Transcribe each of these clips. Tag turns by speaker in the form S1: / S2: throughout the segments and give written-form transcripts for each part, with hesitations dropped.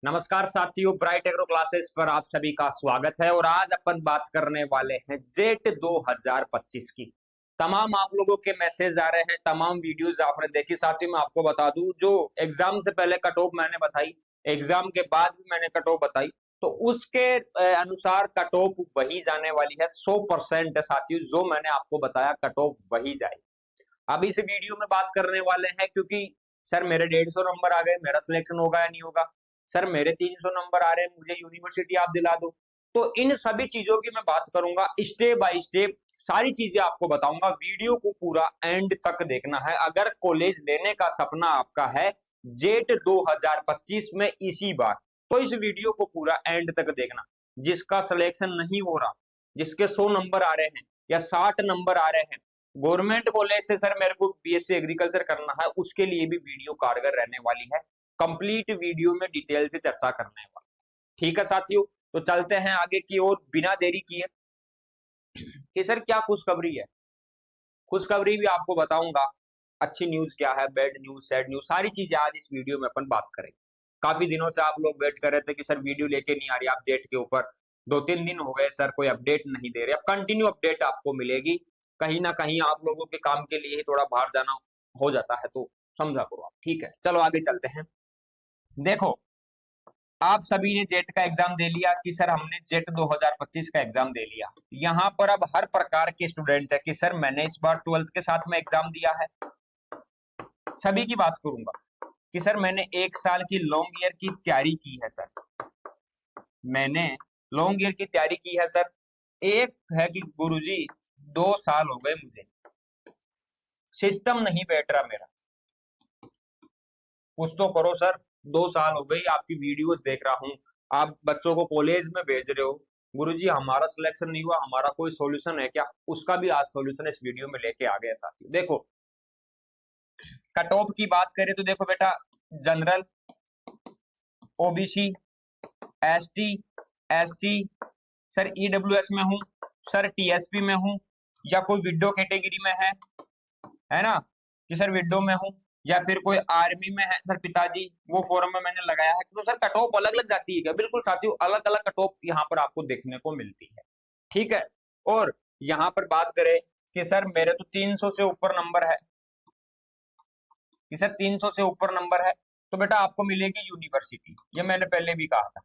S1: नमस्कार साथियों, bright agro classes पर आप सभी का स्वागत है। और आज अपन बात करने वाले हैं जेट 2025 की। तमाम आप लोगों के मैसेज आ रहे हैं, तमाम वीडियोस आपने देखी। साथ ही मैं आपको बता दूं, जो एग्जाम से पहले कट ऑफ मैंने बताई, एग्जाम के बाद भी मैंने कट ऑफ बताई, तो उसके अनुसार कट ऑफ वही जाने वाली है 100% साथियों। जो मैंने आपको बताया कट ऑफ वही जाए। अब इस वीडियो में बात करने वाले हैं, क्योंकि सर मेरे 150 नंबर आ गए, मेरा सिलेक्शन होगा या नहीं होगा। सर मेरे 300 नंबर आ रहे हैं, मुझे यूनिवर्सिटी आप दिला दो। तो इन सभी चीजों की मैं बात करूंगा, स्टेप बाय स्टेप सारी चीजें आपको बताऊंगा। वीडियो को पूरा एंड तक देखना है। अगर कॉलेज लेने का सपना आपका है जेट 2025 में इसी बार, तो इस वीडियो को पूरा एंड तक देखना। जिसका सिलेक्शन नहीं हो रहा, जिसके 100 नंबर आ रहे हैं या 60 नंबर आ रहे हैं, गवर्नमेंट कॉलेज से सर मेरे को बीएससी एग्रीकल्चर करना है, उसके लिए भी वीडियो कारगर रहने वाली है। कंप्लीट वीडियो में डिटेल से चर्चा करने वाला। ठीक है साथियों, तो चलते हैं आगे की ओर बिना देरी किए कि सर क्या खुशखबरी है। खुशखबरी भी आपको बताऊंगा, अच्छी न्यूज क्या है, बैड न्यूज, सैड न्यूज, सारी चीजें आज इस वीडियो में अपन बात करेंगे। काफी दिनों से आप लोग वेट कर रहे थे कि सर वीडियो लेके नहीं आ रही अपडेट के ऊपर। 2-3 दिन हो गए सर, कोई अपडेट नहीं दे रहे। अब कंटिन्यू अपडेट आपको मिलेगी। कहीं ना कहीं आप लोगों के काम के लिए ही थोड़ा बाहर जाना हो जाता है, तो समझा करो आप। ठीक है, चलो आगे चलते हैं। देखो, आप सभी ने जेट का एग्जाम दे लिया कि सर हमने जेट 2025 का एग्जाम दे लिया। यहाँ पर अब हर प्रकार के स्टूडेंट है कि सर मैंने इस बार 12th के साथ में एग्जाम दिया है, सभी की बात करूंगा कि सर मैंने 1 साल की लॉन्ग ईयर की तैयारी की है। सर मैंने लॉन्ग ईयर की तैयारी की है। सर एक है कि गुरुजी 2 साल हो गए मुझे, सिस्टम नहीं बैठ रहा मेरा। कुछ तो करो सर, 2 साल हो गई आपकी वीडियोस देख रहा हूँ, आप बच्चों को कॉलेज में भेज रहे हो। गुरुजी हमारा सिलेक्शन नहीं हुआ, हमारा कोई सॉल्यूशन है क्या? उसका भी आज सॉल्यूशन इस वीडियो में लेके आ गए साथियों। देखो, कट ऑफ की बात करें तो देखो बेटा, general, OBC, ST, SC, sir EWS में हूं, सर टीएसपी में हूं, या कोई विडो कैटेगरी में है ना, कि सर विडो में हूं, या फिर कोई आर्मी में है सर पिताजी, वो फॉर्म में मैंने लगाया है। तो सर कट ऑफ अलग अलग जाती है क्या? बिल्कुल साथियों, अलग अलग कट ऑफ यहाँ पर आपको देखने को मिलती है। ठीक है, और यहाँ पर बात करें कि सर मेरे तो 300 से ऊपर नंबर है, कि सर 300 से ऊपर नंबर है, तो बेटा आपको मिलेगी यूनिवर्सिटी। ये मैंने पहले भी कहा था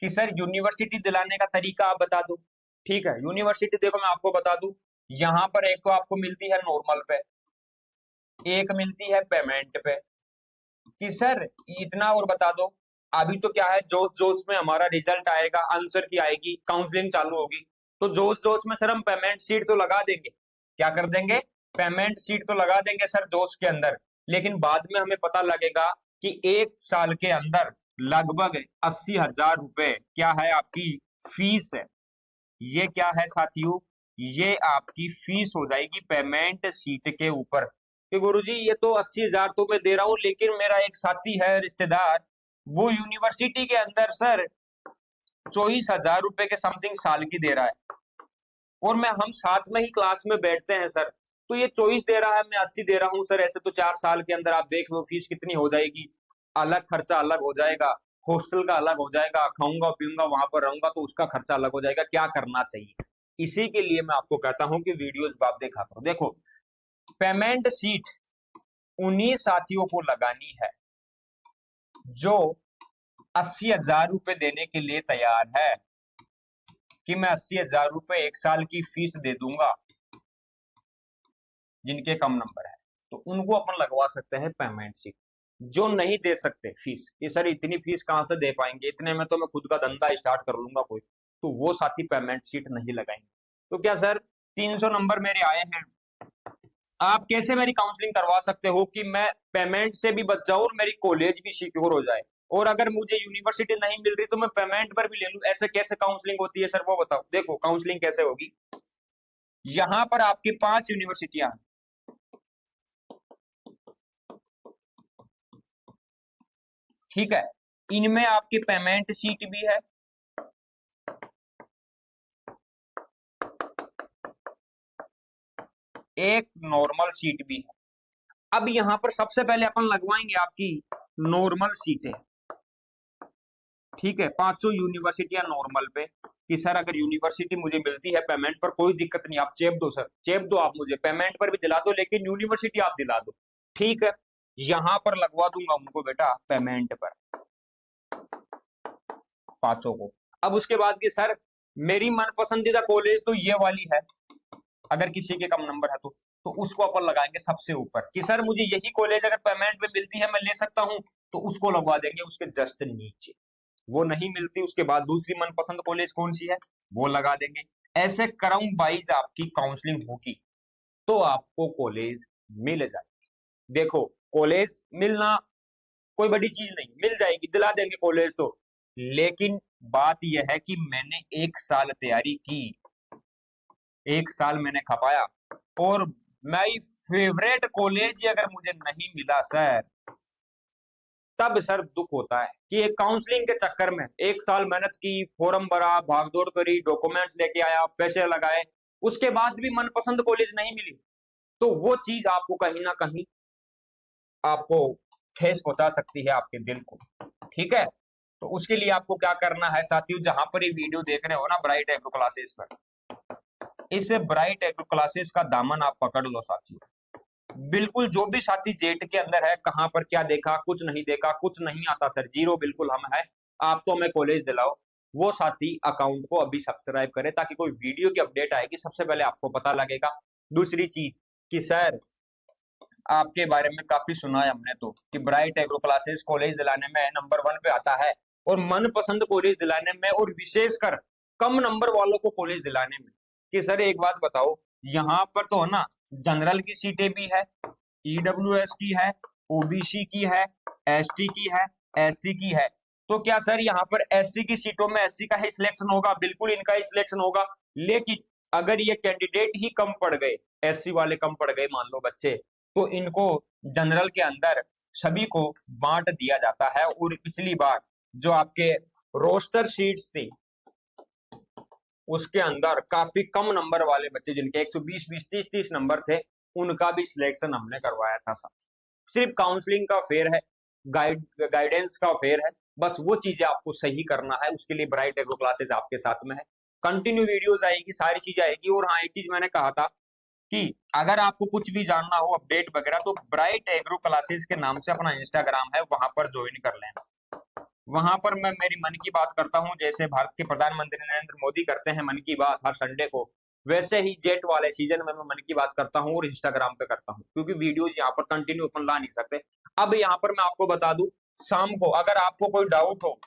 S1: कि सर यूनिवर्सिटी दिलाने का तरीका आप बता दो। ठीक है, यूनिवर्सिटी देखो मैं आपको बता दूं, यहाँ पर एक तो आपको मिलती है नॉर्मल पे, एक मिलती है पेमेंट पे। कि सर इतना और बता दो, अभी तो क्या है, जोश जोश में हमारा रिजल्ट आएगा, आंसर की आएगी, काउंसलिंग चालू होगी, तो जोश जोश में सर हम पेमेंट सीट तो लगा देंगे। क्या कर देंगे? पेमेंट सीट तो लगा देंगे सर जोश के अंदर। लेकिन बाद में हमें पता लगेगा कि 1 साल के अंदर लगभग 80,000 रुपए क्या है आपकी फीस है। ये क्या है साथियों? ये आपकी फीस हो जाएगी पेमेंट सीट के ऊपर। कि गुरुजी ये तो 80,000 तो मैं दे रहा हूं, लेकिन मेरा एक साथी है रिश्तेदार, वो यूनिवर्सिटी के अंदर सर 24,000 रुपए के समथिंग साल की दे रहा है, और मैं हम साथ में ही क्लास में बैठते हैं सर। तो ये 24 दे रहा है, मैं 80 दे रहा हूँ सर। ऐसे तो 4 साल के अंदर आप देख लो फीस कितनी हो जाएगी। अलग खर्चा अलग हो जाएगा, हॉस्टल का अलग हो जाएगा, खाऊंगा पीऊंगा वहां पर रहूंगा तो उसका खर्चा अलग हो जाएगा। क्या करना चाहिए? इसी के लिए मैं आपको कहता हूं कि वीडियोस आप देखा करो। देखो, पेमेंट सीट उन्हीं साथियों को लगानी है जो 80,000 रुपए देने के लिए तैयार है, कि मैं 80,000 रुपए 1 साल की फीस दे दूंगा। जिनके कम नंबर है तो उनको अपन लगवा सकते हैं पेमेंट सीट। जो नहीं दे सकते फीस, ये सर इतनी फीस कहां से दे पाएंगे, इतने में तो मैं खुद का धंधा स्टार्ट कर लूंगा कोई, तो वो साथी पेमेंट सीट नहीं लगाएंगे। तो क्या सर 300 नंबर मेरे आए हैं, आप कैसे मेरी काउंसलिंग करवा सकते हो कि मैं पेमेंट से भी बच जाऊं और मेरी कॉलेज भी सिक्योर हो जाए? और अगर मुझे यूनिवर्सिटी नहीं मिल रही तो मैं पेमेंट पर भी ले लूं, ऐसे कैसे काउंसलिंग होती है सर, वो बताओ। देखो काउंसलिंग कैसे होगी, यहां पर आपकी 5 यूनिवर्सिटियां हैं। ठीक है, इनमें आपकी पेमेंट सीट भी है, एक नॉर्मल सीट भी है। अब यहां पर सबसे पहले अपन लगवाएंगे आपकी नॉर्मल सीटें। ठीक है, पांचों यूनिवर्सिटियां नॉर्मल पे कि सर अगर यूनिवर्सिटी मुझे मिलती है पेमेंट पर कोई दिक्कत नहीं, आप चेप दो सर, चेप दो, आप मुझे पेमेंट पर भी दिला दो लेकिन यूनिवर्सिटी आप दिला दो। ठीक है, यहां पर लगवा दूंगा उनको बेटा पेमेंट पर, पांचों को। अब उसके बाद की सर मेरी मन पसंदीदा कॉलेज तो ये वाली है, अगर किसी के कम नंबर है तो उसको अपन लगाएंगे सबसे ऊपर कि सर मुझे यही कॉलेज अगर पेमेंट पे मिलती है मैं ले सकता हूं, तो उसको लगवा देंगे उसके जस्ट नीचे। वो नहीं मिलती उसके बाद दूसरी मनपसंद कॉलेज कौन सी है वो लगा देंगे। ऐसे क्रम वाइज आपकी काउंसलिंग होगी तो आपको कॉलेज मिल जाएगी। देखो कॉलेज मिलना कोई बड़ी चीज नहीं, मिल जाएगी, दिला देंगे कॉलेज तो। लेकिन बात यह है कि मैंने एक साल तैयारी की, एक साल मैंने खपाया, और माई फेवरेट कॉलेज अगर मुझे नहीं मिला सर, तब सर दुख होता है कि एक काउंसलिंग के चक्कर में एक साल मेहनत की, फॉर्म भरा, भागदौड़ करी, डॉक्यूमेंट्स लेके आया, पैसे लगाए, उसके बाद भी मनपसंद कॉलेज नहीं मिली, तो वो चीज आपको कहीं ना कहीं आपको ठेस पहुंचा सकती है आपके दिल को। ठीक है, तो उसके लिए आपको क्या करना है साथियों, जहां पर ये वीडियो देख रहे हो ना ब्राइट एग्रो क्लासेस पर, इस ब्राइट एग्रो क्लासेस का दामन आप पकड़ लो साथियों। बिल्कुल जो भी साथी जेट के अंदर है, कहां पर क्या देखा, कुछ नहीं देखा, कुछ नहीं आता सर, जीरो बिल्कुल हम है, आप तो हमें कॉलेज दिलाओ, वो साथी अकाउंट को अभी सब्सक्राइब करे ताकि कोई वीडियो की अपडेट आएगी सबसे पहले आपको पता लगेगा। दूसरी चीज कि सर आपके बारे में काफी सुना है हमने तो कि ब्राइट एग्रो क्लासेस कॉलेज दिलाने में नंबर 1 पे आता है, और मनपसंद कॉलेज दिलाने में, और विशेषकर कम नंबर वालों को कॉलेज दिलाने में। कि सर एक बात बताओ, यहाँ पर तो है ना जनरल की सीटें भी है, ईडब्ल्यूएस की है, ओबीसी की है, एसटी की है, एससी की है, तो क्या सर यहाँ पर एससी की सीटों में एससी का ही सिलेक्शन होगा? बिल्कुल इनका ही सिलेक्शन होगा। लेकिन अगर ये कैंडिडेट ही कम पड़ गए, एससी वाले कम पड़ गए मान लो बच्चे, तो इनको जनरल के अंदर सभी को बांट दिया जाता है। और पिछली बार जो आपके रोस्टर शीट्स थी उसके अंदर काफी कम नंबर वाले बच्चे जिनके 120 20 30 30 नंबर थे, उनका भी सिलेक्शन हमने करवाया था साथ। सिर्फ काउंसलिंग का फेयर है, गाइडेंस का फेयर है, बस वो चीजें आपको सही करना है, उसके लिए ब्राइट एग्रो क्लासेस आपके साथ में है। कंटिन्यू वीडियोस आएगी, सारी चीजें आएगी। और हाँ एक चीज मैंने कहा था कि अगर आपको कुछ भी जानना हो अपडेट वगैरह, तो ब्राइट एग्रो क्लासेस के नाम से अपना इंस्टाग्राम है, वहां पर ज्वाइन कर लेना। वहां पर मैं मेरी मन की बात करता हूं, जैसे भारत के प्रधानमंत्री नरेंद्र मोदी करते हैं मन की बात हर संडे को, वैसे ही जेट वाले सीजन में मैं मन की बात करता हूं और इंस्टाग्राम पे करता हूं, क्योंकि वीडियोज यहाँ पर कंटिन्यू अपन ला नहीं सकते। अब यहाँ पर मैं आपको बता दूं, शाम को अगर आपको कोई डाउट हो,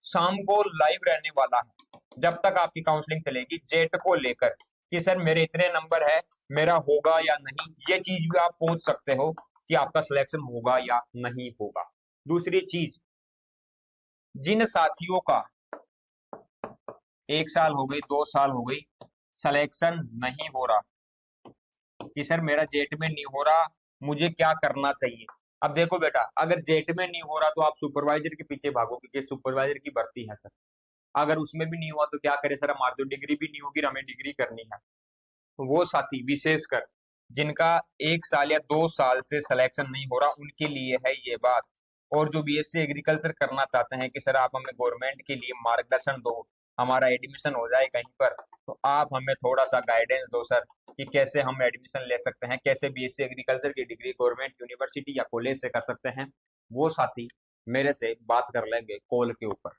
S1: शाम को लाइव रहने वाला है जब तक आपकी काउंसलिंग चलेगी जेट को लेकर, कि सर मेरे इतने नंबर है, मेरा होगा या नहीं, ये चीज भी आप पूछ सकते हो कि आपका सिलेक्शन होगा या नहीं होगा। दूसरी चीज, जिन साथियों का 1 साल हो गई, 2 साल हो गई, सिलेक्शन नहीं हो रहा कि सर मेरा जेट में नहीं हो रहा, मुझे क्या करना चाहिए। अब देखो बेटा, अगर जेट में नहीं हो रहा तो आप सुपरवाइजर के पीछे भागोगे कि सुपरवाइजर की भर्ती है सर, अगर उसमें भी नहीं हुआ तो क्या करे सर, हमारी तो डिग्री भी नहीं होगी, हमें डिग्री करनी है। तो वो साथी विशेषकर जिनका 1 साल या 2 साल से सिलेक्शन नहीं हो रहा, उनके लिए है ये बात। और जो बीएससी एग्रीकल्चर करना चाहते हैं कि सर आप हमें गवर्नमेंट के लिए मार्गदर्शन दो, हमारा एडमिशन हो जाए कहीं पर, तो आप हमें थोड़ा सा गाइडेंस दो सर कि कैसे हम एडमिशन ले सकते हैं, कैसे बीएससी एग्रीकल्चर की डिग्री गवर्नमेंट यूनिवर्सिटी या कॉलेज से कर सकते हैं, वो साथी मेरे से बात कर लेंगे कॉल के ऊपर।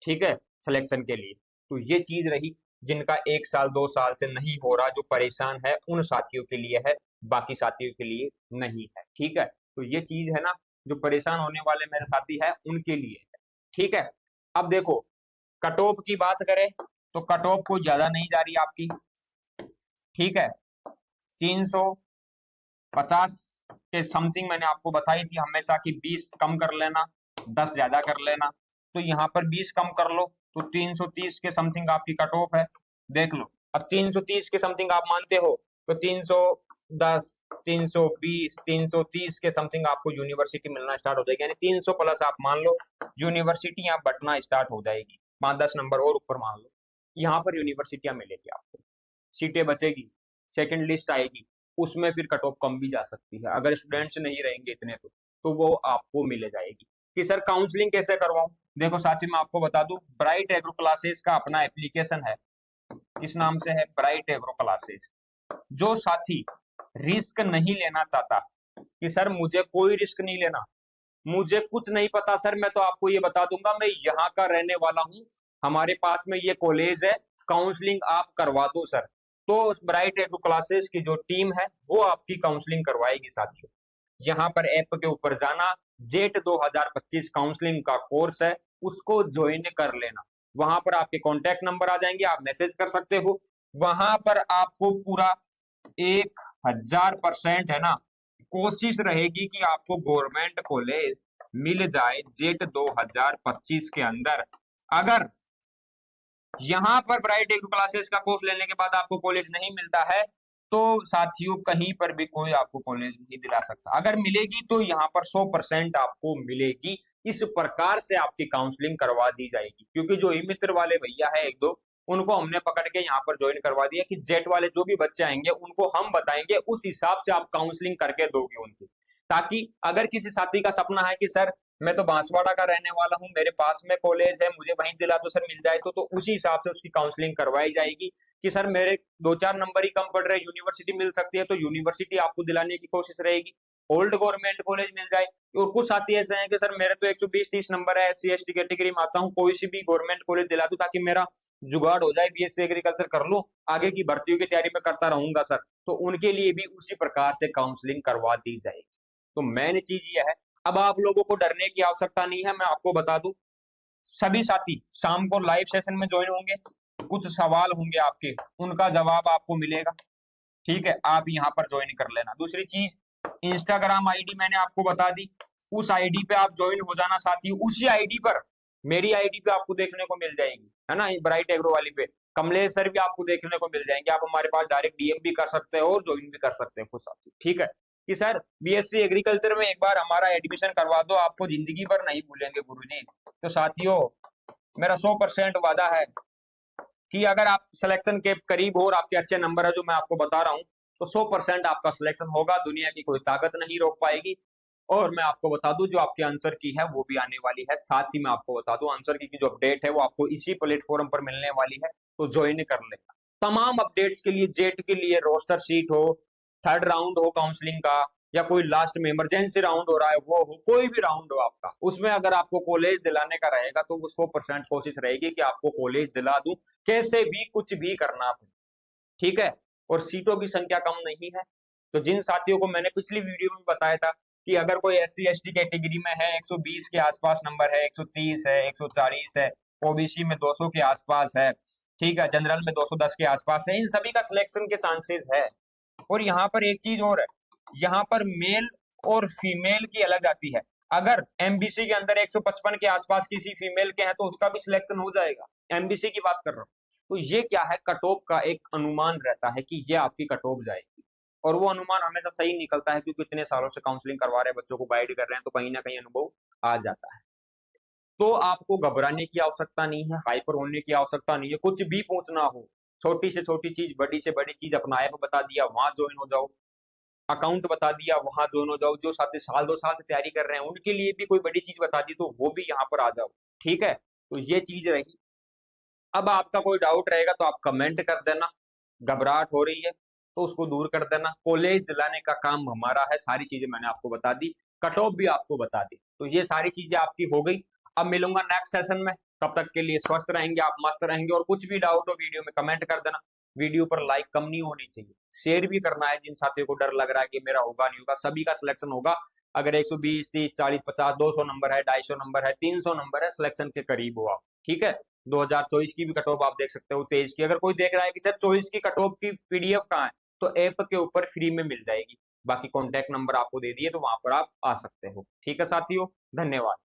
S1: ठीक है, सिलेक्शन के लिए। तो ये चीज रही, जिनका 1 साल 2 साल से नहीं हो रहा, जो परेशान है उन साथियों के लिए है, बाकी साथियों के लिए नहीं है। ठीक है, तो ये चीज है ना, जो परेशान होने वाले मेरे साथी है उनके लिए है। ठीक है, अब देखो कट ऑफ की बात करें तो कट ऑफ कोई ज्यादा नहीं जा रही आपकी। ठीक है, 350 के समथिंग मैंने आपको बताई थी हमेशा कि 20 कम कर लेना, 10 ज्यादा कर लेना, तो यहाँ पर 20 कम कर लो तो 330 के समथिंग आपकी कट ऑफ है। देख लो, अब 330 के समथिंग आप मानते हो तो 310 320 330 के समथिंग आपको यूनिवर्सिटी मिलना स्टार्ट हो जाएगी, यानी 300 प्लस आप मान लो यूनिवर्सिटी यहाँ बटना स्टार्ट हो जाएगी। 5-10 नंबर और ऊपर मान लो, यहाँ पर यूनिवर्सिटियां मिलेगी आपको, सीटें बचेगी, सेकंड लिस्ट आएगी, उसमें फिर कट ऑफ कम भी जा सकती है, अगर स्टूडेंट्स नहीं रहेंगे इतने तो वो आपको मिल जाएगी। कि सर काउंसलिंग कैसे करवाऊं, देखो साथी मैं आपको बता दूं, ब्राइट एग्रो क्लासेस का अपना एप्लीकेशन है, किस नाम से है, ब्राइट एग्रो क्लासेस। जो साथी रिस्क नहीं लेना चाहता कि सर मुझे कोई रिस्क नहीं लेना, मुझे कुछ नहीं पता सर, मैं तो आपको ये बता दूंगा मैं यहाँ का रहने वाला हूँ, हमारे पास में ये कॉलेज है, काउंसलिंग आप करवा दो सर, तो ब्राइट एग्रो क्लासेस की जो टीम है वो आपकी काउंसलिंग करवाएगी साथियों। यहाँ पर ऐप के ऊपर जाना, जेट 2025 काउंसलिंग का कोर्स है, उसको ज्वाइन कर लेना। वहां पर आपके कॉन्टेक्ट नंबर आ जाएंगे, आप मैसेज कर सकते हो। वहां पर आपको पूरा 1000% है ना कोशिश रहेगी कि आपको गवर्नमेंट कॉलेज मिल जाए जेट 2025 के अंदर। अगर यहाँ पर ब्राइट एग्रो क्लासेस का कोर्स लेने के बाद आपको कॉलेज नहीं मिलता है तो साथियों कहीं पर भी कोई आपको कॉलेज नहीं दिला सकता, अगर मिलेगी तो यहाँ पर 100% आपको मिलेगी। इस प्रकार से आपकी काउंसलिंग करवा दी जाएगी, क्योंकि जो ई मित्र वाले भैया है एक दो, उनको हमने पकड़ के यहाँ पर ज्वाइन करवा दिया कि जेट वाले जो भी बच्चे आएंगे उनको हम बताएंगे, उस हिसाब से आप काउंसलिंग करके दोगे उनकी, ताकि अगर किसी साथी का सपना है कि सर मैं तो बांसवाड़ा का रहने वाला हूँ, मेरे पास में कॉलेज है, मुझे वहीं दिला दो सर मिल जाए तो उसी हिसाब से उसकी काउंसलिंग करवाई जाएगी कि सर मेरे 2-4 नंबर ही कम पड़ रहे, यूनिवर्सिटी मिल सकती है तो यूनिवर्सिटी आपको दिलाने की कोशिश रहेगी, ओल्ड गवर्नमेंट कॉलेज मिल जाए। और कुछ साथी ऐसे हैं कि सर मेरे तो 120-30 नंबर है, SC ST कैटेगरी में आता हूँ, कोई सी भी गवर्नमेंट कॉलेज दिला दूं ताकि मेरा जुगाड़ हो जाए, BSc एग्रीकल्चर कर लूं, आगे की भर्तियों की तैयारी में करता रहूंगा सर, तो उनके लिए भी उसी प्रकार से काउंसलिंग करवा दी जाएगी। तो मेन चीज ये है, अब आप लोगों को डरने की आवश्यकता नहीं है, मैं आपको बता दूं सभी साथी शाम को लाइव सेशन में ज्वाइन होंगे, कुछ सवाल होंगे आपके, उनका जवाब आपको मिलेगा, ठीक है, आप यहाँ पर ज्वाइन कर लेना। दूसरी चीज, इंस्टाग्राम आईडी मैंने आपको बता दी, उस आईडी पे आप ज्वाइन हो जाना साथी, उसी आईडी पर मेरी आईडी पे आपको देखने को मिल जाएगी, है ना, ब्राइट एग्रो वाली पे कमलेश सर भी आपको देखने को मिल जाएंगे, आप हमारे पास डायरेक्ट डीएम भी कर सकते हो और ज्वाइन भी कर सकते हो साथी, ठीक है, कि सर BSc एग्रीकल्चर में एक बार हमारा एडमिशन करवा दो, आपको जिंदगी भर नहीं भूलेंगे गुरुजी। तो साथियों मेरा 100% वादा है कि अगर आप सिलेक्शन के करीब हो और आपके अच्छे नंबर है जो मैं आपको बता रहा हूं, तो 100% आपका सिलेक्शन होगा, दुनिया की कोई ताकत नहीं रोक पाएगी। और मैं आपको बता दूं जो आपके आंसर की है वो भी आने वाली है, साथ ही मैं आपको बता दूं आंसर की जो अपडेट है वो आपको इसी प्लेटफॉर्म पर मिलने वाली है, तो ज्वाइन कर लेना। तमाम अपडेट्स के लिए, जेट के लिए रोस्टर शीट हो, थर्ड राउंड हो काउंसलिंग का, या कोई लास्ट में इमरजेंसी राउंड हो रहा है वो हो, कोई भी राउंड हो आपका, उसमें अगर आपको कॉलेज दिलाने का रहेगा तो वो 100% कोशिश रहेगी कि आपको कॉलेज दिला दूं, कैसे भी कुछ भी करना पड़े, ठीक है। और सीटों की संख्या कम नहीं है, तो जिन साथियों को मैंने पिछली वीडियो में बताया था कि अगर कोई SC ST कैटेगरी में है, 120 के आसपास नंबर है, 130 है, 140 है, OBC में 200 के आसपास है, ठीक है, जनरल में 210 के आसपास है, इन सभी का सिलेक्शन के चांसेस है। और यहाँ पर एक चीज और है, यहाँ पर मेल और फीमेल की अलग आती है, अगर MBC के अंदर 155 के आसपास किसी फीमेल के हैं तो उसका भी सिलेक्शन हो जाएगा, MBC की बात कर रहा हूँ। तो ये क्या है, कट ऑफ का एक अनुमान रहता है कि ये आपकी कट ऑफ जाएगी, और वो अनुमान हमेशा सही निकलता है क्योंकि इतने सालों से काउंसलिंग करवा रहे हैं, बच्चों को गाइड कर रहे हैं, तो कहीं ना कहीं अनुभव आ जाता है। तो आपको घबराने की आवश्यकता नहीं है, हाइपर होने की आवश्यकता नहीं है, कुछ भी पूछना हो, छोटी से छोटी चीज, बड़ी से बड़ी चीज, अपना ऐप बता दिया वहां ज्वाइन हो जाओ, अकाउंट बता दिया वहां ज्वाइन हो जाओ, जो साथी साल 2 साल से तैयारी कर रहे हैं उनके लिए भी कोई बड़ी चीज बता दी तो वो भी यहाँ पर आ जाओ, ठीक है। तो ये चीज रही। अब आपका कोई डाउट रहेगा तो आप कमेंट कर देना, घबराहट हो रही है तो उसको दूर कर देना, कॉलेज दिलाने का काम हमारा है, सारी चीजें मैंने आपको बता दी, कट ऑफ भी आपको बता दी, तो ये सारी चीजें आपकी हो गई। अब मिलूंगा नेक्स्ट सेशन में, तब तक के लिए स्वस्थ रहेंगे आप, मस्त रहेंगे, और कुछ भी डाउट हो वीडियो में कमेंट कर देना। वीडियो पर लाइक कम नहीं होनी चाहिए, शेयर भी करना है, जिन साथियों को डर लग रहा है कि मेरा होगा नहीं होगा, सभी का सिलेक्शन होगा। अगर 120, 30, 40, 50, 200 नंबर है, 250 नंबर है, 300 नंबर है, सिलेक्शन के करीब हो आप, ठीक है। 2024 की भी कट ऑफ आप देख सकते हो, 23 की, अगर कोई देख रहा है कि सर 24 की कट ऑफ की PDF कहाँ है, तो ऐप के ऊपर फ्री में मिल जाएगी, बाकी कॉन्टैक्ट नंबर आपको दे दिए तो वहां पर आप आ सकते हो, ठीक है साथियों, धन्यवाद।